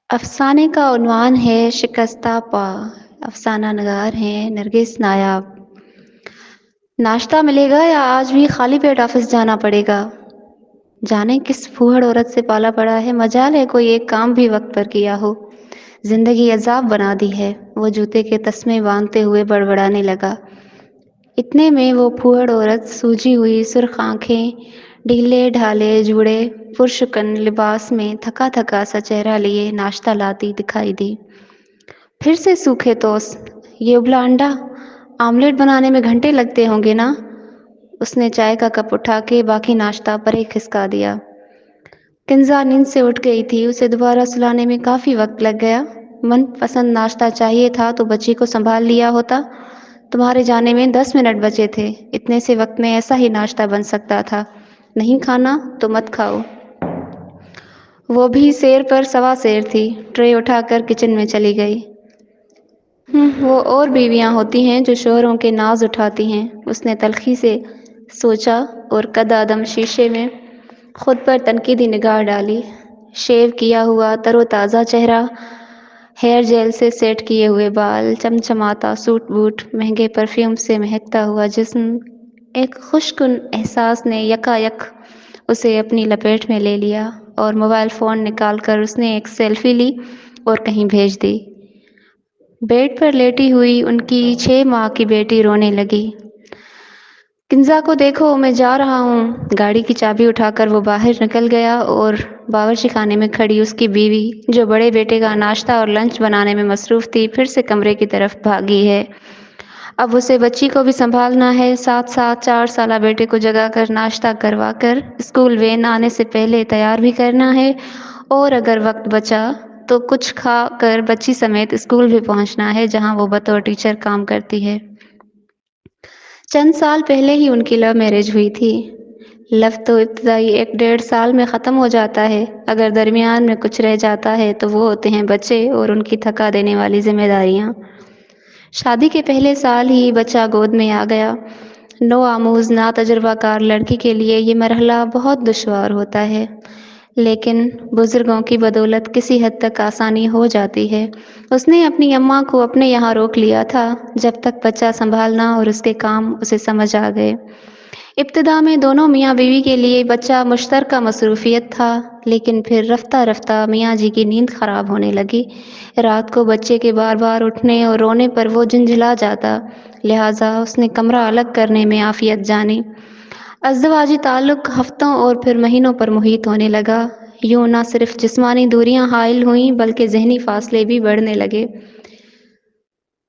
افسانے کا عنوان ہے شکستہ پا۔ افسانہ نگار ہیں نرگس نایاب۔ ناشتہ ملے گا یا آج بھی خالی پیٹ آفس جانا پڑے گا؟ جانے کس پھوہڑ عورت سے پالا پڑا ہے، مجال ہے کوئی ایک کام بھی وقت پر کیا ہو۔ زندگی عذاب بنا دی ہے، وہ جوتے کے تسمے باندھتے ہوئے بڑبڑانے لگا۔ اتنے میں وہ پھوہڑ عورت سوجی ہوئی سرخ آنکھیں، ڈھیلے ڈھالے جوڑے پرشکن لباس میں تھکا تھکا سا چہرہ لیے ناشتہ لاتی دکھائی دی۔ پھر سے سوکھے توست، یہ ابلا انڈا، آملیٹ بنانے میں گھنٹے لگتے ہوں گے نا؟ اس نے چائے کا کپ اٹھا کے باقی ناشتہ پرے کھسکا دیا۔ کنزا نیند سے اٹھ گئی تھی، اسے دوبارہ سلانے میں کافی وقت لگ گیا۔ من پسند ناشتہ چاہیے تھا تو بچی کو سنبھال لیا ہوتا۔ تمہارے جانے میں 10 منٹ بچے تھے، اتنے سے وقت میں ایسا ہی ناشتہ بن سکتا تھا۔ نہیں کھانا تو مت کھاؤ۔ وہ بھی سیر پر سوا سیر تھی، ٹرے اٹھا کر کچن میں چلی گئی۔ وہ اور بیویاں ہوتی ہیں جو شوہروں کے ناز اٹھاتی ہیں، اس نے تلخی سے سوچا اور قد آدم شیشے میں خود پر تنقیدی نگاہ ڈالی۔ شیو کیا ہوا تر و تازہ چہرہ، ہیئر جیل سے سیٹ کیے ہوئے بال، چمچماتا سوٹ بوٹ، مہنگے پرفیوم سے مہکتا ہوا جسم، ایک خوشگن احساس نے یکا یک اسے اپنی لپیٹ میں لے لیا، اور موبائل فون نکال کر اس نے ایک سیلفی لی اور کہیں بھیج دی۔ بیڈ پر لیٹی ہوئی ان کی 6 ماہ کی بیٹی رونے لگی۔ کنزا کو دیکھو، میں جا رہا ہوں۔ گاڑی کی چابی اٹھا کر وہ باہر نکل گیا اور باورچی خانے میں کھڑی اس کی بیوی، جو بڑے بیٹے کا ناشتہ اور لنچ بنانے میں مصروف تھی، پھر سے کمرے کی طرف بھاگی ہے۔ اب اسے بچی کو بھی سنبھالنا ہے، ساتھ ساتھ 4 سالہ بیٹے کو جگا کر ناشتہ کروا کر اسکول وین آنے سے پہلے تیار بھی کرنا ہے، اور اگر وقت بچا تو کچھ کھا کر بچی سمیت اسکول بھی پہنچنا ہے جہاں وہ بطور ٹیچر کام کرتی ہے۔ چند سال پہلے ہی ان کی لو میرج ہوئی تھی۔ لو تو ابتدائی 1 ڈیڑھ سال میں ختم ہو جاتا ہے، اگر درمیان میں کچھ رہ جاتا ہے تو وہ ہوتے ہیں بچے اور ان کی تھکا دینے والی ذمہ داریاں۔ شادی کے پہلے سال ہی بچہ گود میں آ گیا۔ نو آموز نا تجربہ کار لڑکی کے لیے یہ مرحلہ بہت دشوار ہوتا ہے، لیکن بزرگوں کی بدولت کسی حد تک آسانی ہو جاتی ہے۔ اس نے اپنی اماں کو اپنے یہاں روک لیا تھا جب تک بچہ سنبھالنا اور اس کے کام اسے سمجھ آ گئے۔ ابتدا میں دونوں میاں بیوی کے لیے بچہ مشترکہ مصروفیت تھا، لیکن پھر رفتہ رفتہ میاں جی کی نیند خراب ہونے لگی۔ رات کو بچے کے بار بار اٹھنے اور رونے پر وہ جھنجھلا جاتا، لہٰذا اس نے کمرہ الگ کرنے میں عافیت جانی۔ ازدواجی تعلق ہفتوں اور پھر مہینوں پر محیط ہونے لگا۔ یوں نہ صرف جسمانی دوریاں حائل ہوئیں بلکہ ذہنی فاصلے بھی بڑھنے لگے۔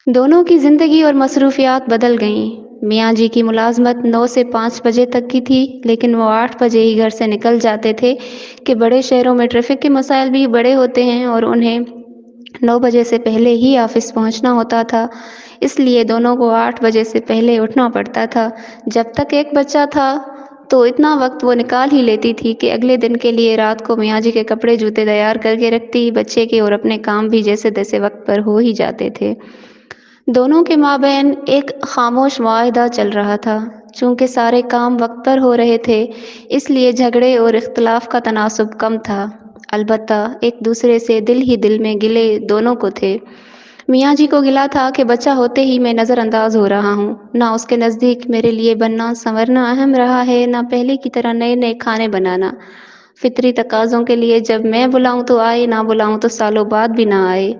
دونوں کی زندگی اور مصروفیات بدل گئیں۔ میاں جی کی ملازمت 9 سے 5 بجے تک کی تھی، لیکن وہ 8 بجے ہی گھر سے نکل جاتے تھے کہ بڑے شہروں میں ٹریفک کے مسائل بھی بڑے ہوتے ہیں اور انہیں 9 بجے سے پہلے ہی آفس پہنچنا ہوتا تھا، اس لیے دونوں کو 8 بجے سے پہلے اٹھنا پڑتا تھا۔ جب تک ایک بچہ تھا تو اتنا وقت وہ نکال ہی لیتی تھی کہ اگلے دن کے لیے رات کو میاں جی کے کپڑے جوتے تیار کر کے رکھتی، بچے کے اور اپنے کام بھی جیسے تیسے وقت پر ہو ہی جاتے تھے۔ دونوں کے مابین ایک خاموش معاہدہ چل رہا تھا۔ چونکہ سارے کام وقت پر ہو رہے تھے، اس لیے جھگڑے اور اختلاف کا تناسب کم تھا۔ البتہ ایک دوسرے سے دل ہی دل میں گلے دونوں کو تھے۔ میاں جی کو گلا تھا کہ بچہ ہوتے ہی میں نظر انداز ہو رہا ہوں، نہ اس کے نزدیک میرے لیے بننا سنورنا اہم رہا ہے، نہ پہلے کی طرح نئے نئے کھانے بنانا۔ فطری تقاضوں کے لیے جب میں بلاؤں تو آئے، نہ بلاؤں تو سالوں بعد بھی نہ آئے۔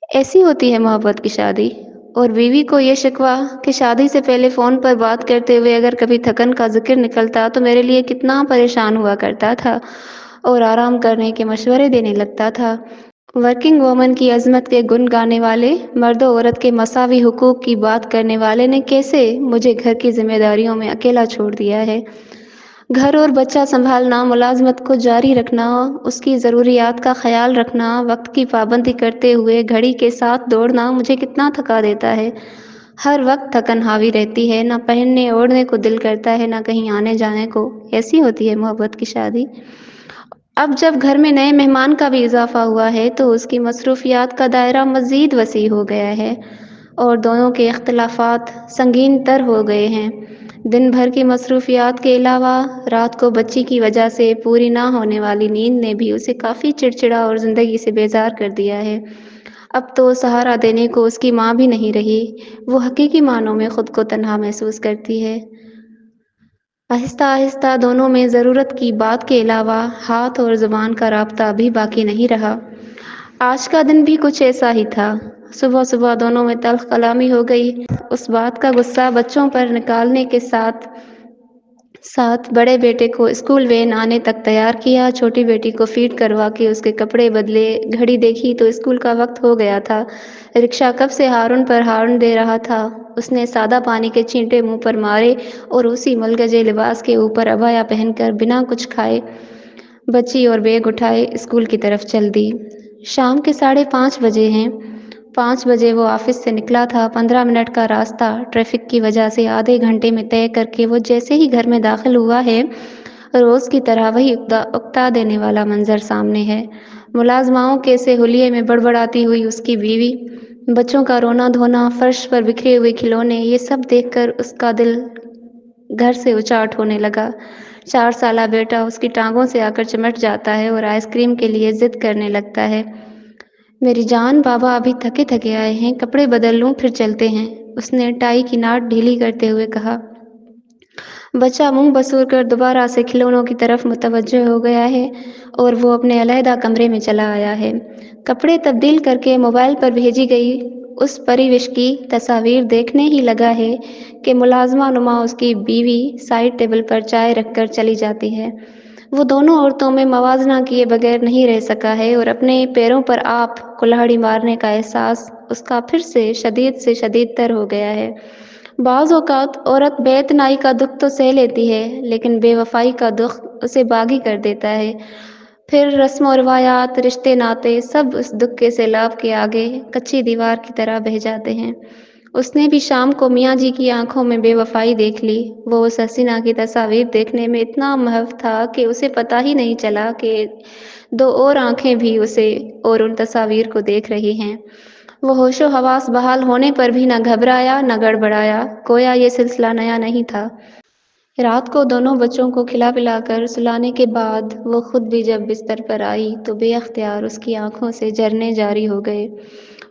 ایسی ہوتی ہے محبت کی شادی۔ اور بیوی کو یہ شکوہ کہ شادی سے پہلے فون پر بات کرتے ہوئے اگر کبھی تھکن کا ذکر نکلتا تو میرے لیے کتنا پریشان ہوا کرتا تھا اور آرام کرنے کے مشورے دینے لگتا تھا۔ ورکنگ وومن کی عظمت کے گن گانے والے، مرد و عورت کے مساوی حقوق کی بات کرنے والے نے کیسے مجھے گھر کی ذمہ داریوں میں اکیلا چھوڑ دیا ہے۔ گھر اور بچہ سنبھالنا، ملازمت کو جاری رکھنا، اس کی ضروریات کا خیال رکھنا، وقت کی پابندی کرتے ہوئے گھڑی کے ساتھ دوڑنا مجھے کتنا تھکا دیتا ہے۔ ہر وقت تھکن حاوی رہتی ہے، نہ پہننے اوڑھنے کو دل کرتا ہے، نہ کہیں آنے جانے کو۔ ایسی ہوتی ہے محبت کی شادی۔ اب جب گھر میں نئے مہمان کا بھی اضافہ ہوا ہے تو اس کی مصروفیات کا دائرہ مزید وسیع ہو گیا ہے اور دونوں کے اختلافات سنگین تر ہو گئے ہیں۔ دن بھر کی مصروفیات کے علاوہ رات کو بچی کی وجہ سے پوری نہ ہونے والی نیند نے بھی اسے کافی چڑچڑا اور زندگی سے بیزار کر دیا ہے۔ اب تو سہارا دینے کو اس کی ماں بھی نہیں رہی، وہ حقیقی معنوں میں خود کو تنہا محسوس کرتی ہے۔ آہستہ آہستہ دونوں میں ضرورت کی بات کے علاوہ ہاتھ اور زبان کا رابطہ بھی باقی نہیں رہا۔ آج کا دن بھی کچھ ایسا ہی تھا۔ صبح صبح دونوں میں تلخ کلامی ہو گئی۔ اس بات کا غصہ بچوں پر نکالنے کے ساتھ ساتھ بڑے بیٹے کو اسکول وین آنے تک تیار کیا، چھوٹی بیٹی کو فیڈ کروا کے اس کے کپڑے بدلے، گھڑی دیکھی تو اسکول کا وقت ہو گیا تھا۔ رکشہ کب سے ہارن پر ہارن دے رہا تھا۔ اس نے سادہ پانی کے چھینٹے منہ پر مارے اور اسی ملگجے لباس کے اوپر عبایا پہن کر بنا کچھ کھائے بچی اور بیگ اٹھائے اسکول کی طرف چل دی۔ شام کے 5:30 بجے ہیں۔ 5 بجے وہ آفس سے نکلا تھا۔ 15 منٹ کا راستہ ٹریفک کی وجہ سے آدھے گھنٹے میں طے کر کے وہ جیسے ہی گھر میں داخل ہوا ہے، روز کی طرح وہی اکتا دینے والا منظر سامنے ہے۔ ملازماؤں کے سے حلیے میں بڑبڑاتی ہوئی اس کی بیوی، بچوں کا رونا دھونا، فرش پر بکھرے ہوئے کھلونے، یہ سب دیکھ کر اس کا دل گھر سے اچاٹ ہونے لگا۔ 4 سالہ بیٹا اس کی ٹانگوں سے آ کر چمٹ جاتا ہے اور آئس کریم کے لیے ضد کرنے لگتا ہے۔ میری جان، بابا ابھی تھکے تھکے آئے ہیں، کپڑے بدل لوں پھر چلتے ہیں، اس نے ٹائی کی ناٹ ڈھیلی کرتے ہوئے کہا۔ بچہ منہ بسور کر دوبارہ سے کھلونوں کی طرف متوجہ ہو گیا ہے اور وہ اپنے علیحدہ کمرے میں چلا آیا ہے۔ کپڑے تبدیل کر کے موبائل پر بھیجی گئی اس پریوش کی تصاویر دیکھنے ہی لگا ہے کہ ملازمہ نما اس کی بیوی سائڈ ٹیبل پر چائے رکھ کر چلی جاتی ہے۔ وہ دونوں عورتوں میں موازنہ کیے بغیر نہیں رہ سکا ہے اور اپنے پیروں پر آپ کلہاڑی مارنے کا احساس اس کا پھر سے شدید تر ہو گیا ہے۔ بعض اوقات عورت بے اعتنائی کا دکھ تو سہ لیتی ہے، لیکن بے وفائی کا دکھ اسے باغی کر دیتا ہے۔ پھر رسم و روایات، رشتے ناتے سب اس دکھ کے سیلاب کے آگے کچی دیوار کی طرح بہہ جاتے ہیں۔ اس نے بھی شام کو میاں جی کی آنکھوں میں بے وفائی دیکھ لی۔ وہ اس حسینہ کی تصاویر دیکھنے میں اتنا محو تھا کہ اسے پتہ ہی نہیں چلا کہ 2 اور آنکھیں بھی اسے اور ان تصاویر کو دیکھ رہی ہیں۔ وہ ہوش و حواس بحال ہونے پر بھی نہ گھبرایا نہ گڑبڑایا، گویا یہ سلسلہ نیا نہیں تھا۔ رات کو دونوں بچوں کو کھلا پلا کر سلانے کے بعد وہ خود بھی جب بستر پر آئی تو بے اختیار اس کی آنکھوں سے جھرنے جاری ہو گئے۔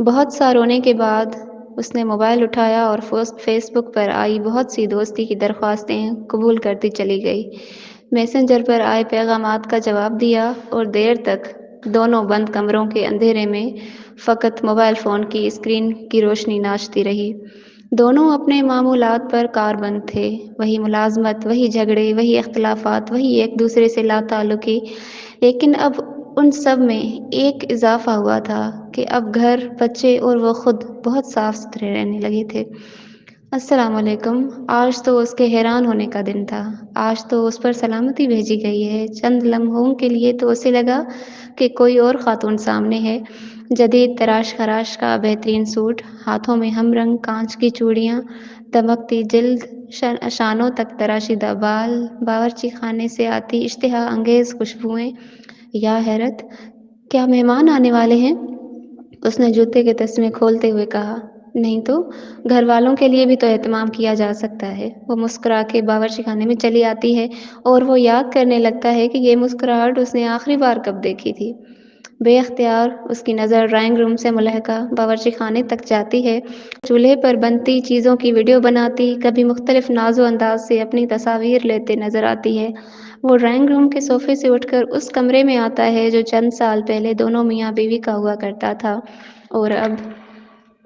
بہت سا رونے کے بعد اس نے موبائل اٹھایا اور فیس بک پر آئی بہت سی دوستی کی درخواستیں قبول کرتی چلی گئی، میسنجر پر آئے پیغامات کا جواب دیا اور دیر تک دونوں بند کمروں کے اندھیرے میں فقط موبائل فون کی اسکرین کی روشنی ناچتی رہی۔ دونوں اپنے معمولات پر کاربند تھے، وہی ملازمت، وہی جھگڑے، وہی اختلافات، وہی ایک دوسرے سے لا تعلقی، لیکن اب ان سب میں ایک اضافہ ہوا تھا کہ اب گھر، بچے اور وہ خود بہت صاف ستھرے رہنے لگے تھے۔ السلام علیکم۔ آج تو اس کے حیران ہونے کا دن تھا۔ آج تو اس پر سلامتی بھیجی گئی ہے۔ چند لمحوں کے لیے تو اسے لگا کہ کوئی اور خاتون سامنے ہے۔ جدید تراش خراش کا بہترین سوٹ، ہاتھوں میں ہم رنگ کانچ کی چوڑیاں، دمکتی جلد، شانوں تک تراشیدہ بال، باورچی خانے سے آتی اشتہا انگیز خوشبوئیں۔ یا حیرت! کیا مہمان آنے والے ہیں؟ اس نے جوتے کے تسمے کھولتے ہوئے کہا۔ نہیں تو، گھر والوں کے لیے بھی تو اہتمام کیا جا سکتا ہے۔ وہ مسکرا کے باورچی خانے میں چلی آتی ہے اور وہ یاد کرنے لگتا ہے کہ یہ مسکراہٹ اس نے آخری بار کب دیکھی تھی۔ بے اختیار اس کی نظر ڈرائنگ روم سے ملحقہ باورچی خانے تک جاتی ہے۔ چولہے پر بنتی چیزوں کی ویڈیو بناتی، کبھی مختلف ناز و انداز سے اپنی تصاویر لیتے نظر آتی ہے۔ وہ ڈرائنگ روم کے صوفے سے اٹھ کر اس کمرے میں آتا ہے جو چند سال پہلے دونوں میاں بیوی کا ہوا کرتا تھا اور اب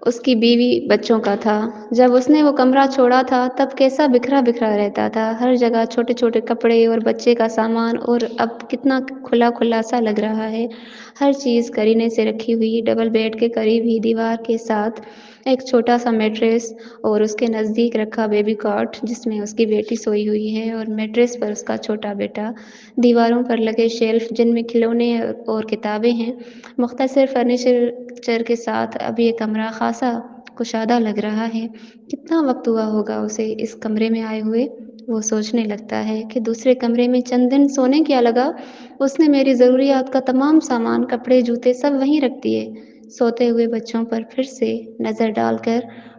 اس کی بیوی بچوں کا تھا۔ جب اس نے وہ کمرہ چھوڑا تھا تب کیسا بکھرا بکھرا رہتا تھا، ہر جگہ چھوٹے چھوٹے کپڑے اور بچے کا سامان، اور اب کتنا کھلا کھلا سا لگ رہا ہے۔ ہر چیز کرینے سے رکھی ہوئی، ڈبل بیڈ کے قریب ہی دیوار کے ساتھ ایک چھوٹا سا میٹریس اور اس کے نزدیک رکھا بیبی کاٹ جس میں اس کی بیٹی سوئی ہوئی ہے اور میٹریس پر اس کا چھوٹا بیٹا۔ دیواروں پر لگے شیلف جن میں کھلونے اور کتابیں ہیں، مختصر فرنیچر کے ساتھ اب یہ کمرہ خاصا کشادہ لگ رہا ہے۔ کتنا وقت ہوا ہوگا اسے اس کمرے میں آئے ہوئے؟ وہ سوچنے لگتا ہے کہ دوسرے کمرے میں چند دن سونے کیا لگا، اس نے میری ضروریات کا تمام سامان، کپڑے، جوتے سب وہیں رکھ دیے۔ سوتے ہوئے بچوں پر پھر سے نظر ڈال کر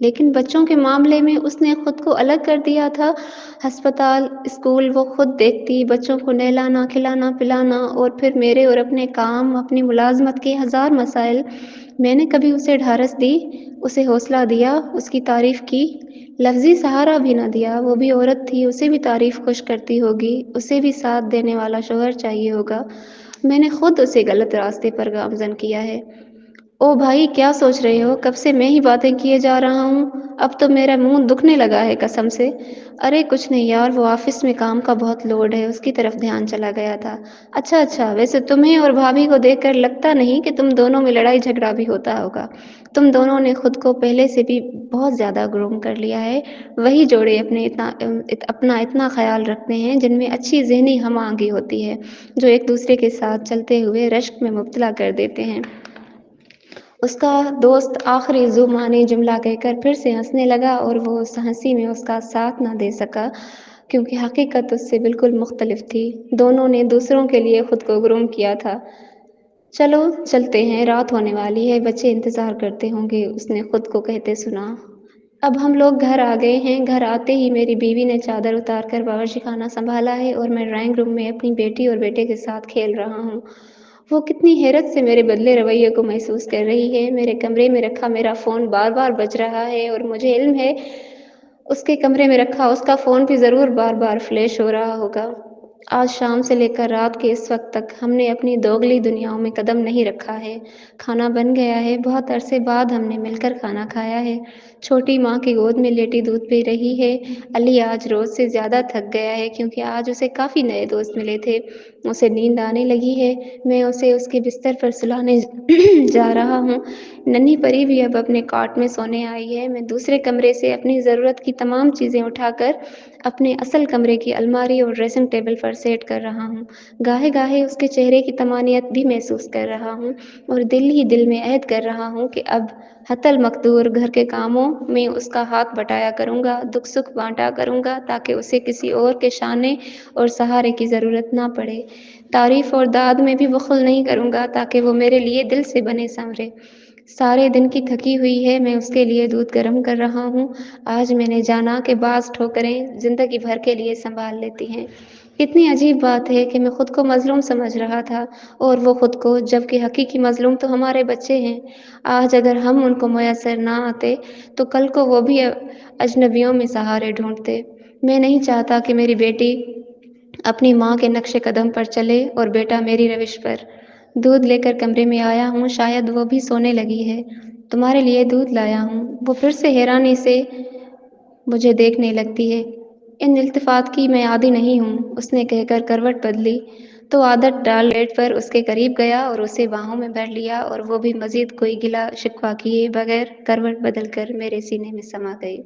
لیکن بچوں کے معاملے میں اس نے خود کو الگ کر دیا تھا۔ ہسپتال، اسکول وہ خود دیکھتی، بچوں کو نہلانا، کھلانا، پلانا، اور پھر میرے اور اپنے کام، اپنی ملازمت کے ہزار مسائل۔ میں نے کبھی اسے ڈھارس دی، اسے حوصلہ دیا، اس کی تعریف کی، لفظی سہارا بھی نہ دیا۔ وہ بھی عورت تھی، اسے بھی تعریف خوش کرتی ہوگی، اسے بھی ساتھ دینے والا شوہر چاہیے ہوگا۔ میں نے خود اسے غلط راستے پر گامزن کیا ہے۔ او بھائی، کیا سوچ رہے ہو؟ کب سے میں ہی باتیں کیے جا رہا ہوں، اب تو میرا منہ دکھنے لگا ہے قسم سے۔ ارے کچھ نہیں یار، وہ آفس میں کام کا بہت لوڈ ہے، اس کی طرف دھیان چلا گیا تھا۔ اچھا، ویسے تمہیں اور بھابھی کو دیکھ کر لگتا نہیں کہ تم دونوں میں لڑائی جھگڑا بھی ہوتا ہوگا۔ تم دونوں نے خود کو پہلے سے بھی بہت زیادہ گروم کر لیا ہے۔ وہی جوڑے اپنا اتنا خیال رکھتے ہیں جن میں اچھی ذہنی ہم آہنگی ہوتی ہے، جو ایک دوسرے کے ساتھ چلتے ہوئے رشک میں مبتلا کر دیتے ہیں۔ اس کا دوست آخری ذو معنی جملہ کہہ کر پھر سے ہنسنے لگا، اور وہ اس ہنسی میں اس کا ساتھ نہ دے سکا کیونکہ حقیقت اس سے بالکل مختلف تھی۔ دونوں نے دوسروں کے لیے خود کو گروم کیا تھا۔ چلو چلتے ہیں، رات ہونے والی ہے، بچے انتظار کرتے ہوں گے، اس نے خود کو کہتے سنا۔ اب ہم لوگ گھر آ گئے ہیں۔ گھر آتے ہی میری بیوی نے چادر اتار کر باورچی خانہ سنبھالا ہے اور میں ڈرائنگ روم میں اپنی بیٹی اور بیٹے کے ساتھ کھیل رہا ہوں۔ وہ کتنی حیرت سے میرے بدلے رویے کو محسوس کر رہی ہے۔ میرے کمرے میں رکھا میرا فون بار بار بج رہا ہے اور مجھے علم ہے اس کے کمرے میں رکھا اس کا فون بھی ضرور بار بار فلیش ہو رہا ہوگا۔ آج شام سے لے کر رات کے اس وقت تک ہم نے اپنی دوگلی دنیاؤں میں قدم نہیں رکھا ہے۔ کھانا بن گیا ہے، بہت عرصے بعد ہم نے مل کر کھانا کھایا ہے۔ چھوٹی ماں کی گود میں لیٹی دودھ پی رہی ہے۔ علی آج روز سے زیادہ تھک گیا ہے کیونکہ آج اسے کافی نئے دوست ملے تھے۔ اسے نیند آنے لگی ہے۔ میں اسے اس کے بستر پر سلانے جا رہا ہوں۔ ننھی پری بھی اب اپنے کاٹ میں سونے آئی ہے۔ میں دوسرے کمرے سے اپنی ضرورت کی تمام چیزیں اٹھا کر اپنے اصل کمرے کی الماری اور ڈریسنگ ٹیبل پر سیٹ کر رہا ہوں۔ گاہے گاہے اس کے چہرے کی طمانینت بھی محسوس کر رہا ہوں اور دل ہی دل میں عہد کر رہا ہوں کہ اب حتی المقدور گھر کے کاموں میں اس کا ہاتھ بٹایا کروں گا، دکھ سکھ بانٹا کروں گا تاکہ اسے کسی اور کے شانے اور سہارے کی ضرورت نہ پڑے۔ تعریف اور داد میں بھی بخل نہیں کروں گا تاکہ وہ میرے لیے دل سے بنے سنورے۔ سارے دن کی تھکی ہوئی ہے میں اس کے لیے دودھ گرم کر رہا ہوں۔ آج میں نے جانا کہ بعض ٹھوکریں زندگی بھر کے لیے سنبھال لیتی ہیں۔ کتنی عجیب بات ہے کہ میں خود کو مظلوم سمجھ رہا تھا اور وہ خود کو، جبکہ حقیقی مظلوم تو ہمارے بچے ہیں۔ آج اگر ہم ان کو میسر نہ آتے تو کل کو وہ بھی اجنبیوں میں سہارے ڈھونڈتے۔ میں نہیں چاہتا کہ میری بیٹی اپنی ماں کے نقش قدم پر چلے اور بیٹا میری روش پر۔ دودھ لے کر کمرے میں آیا ہوں، شاید وہ بھی سونے لگی ہے۔ تمہارے لیے دودھ لایا ہوں۔ وہ پھر سے حیرانی سے مجھے دیکھنے لگتی ہے۔ ان التفات کی میں عادی نہیں ہوں، اس نے کہہ کر کروٹ بدلی تو عادت ڈال بیڈ پر اس کے قریب گیا اور اسے باہوں میں بھر لیا اور وہ بھی مزید کوئی گلا شکوہ کیے بغیر کروٹ بدل کر میرے سینے میں سما گئی۔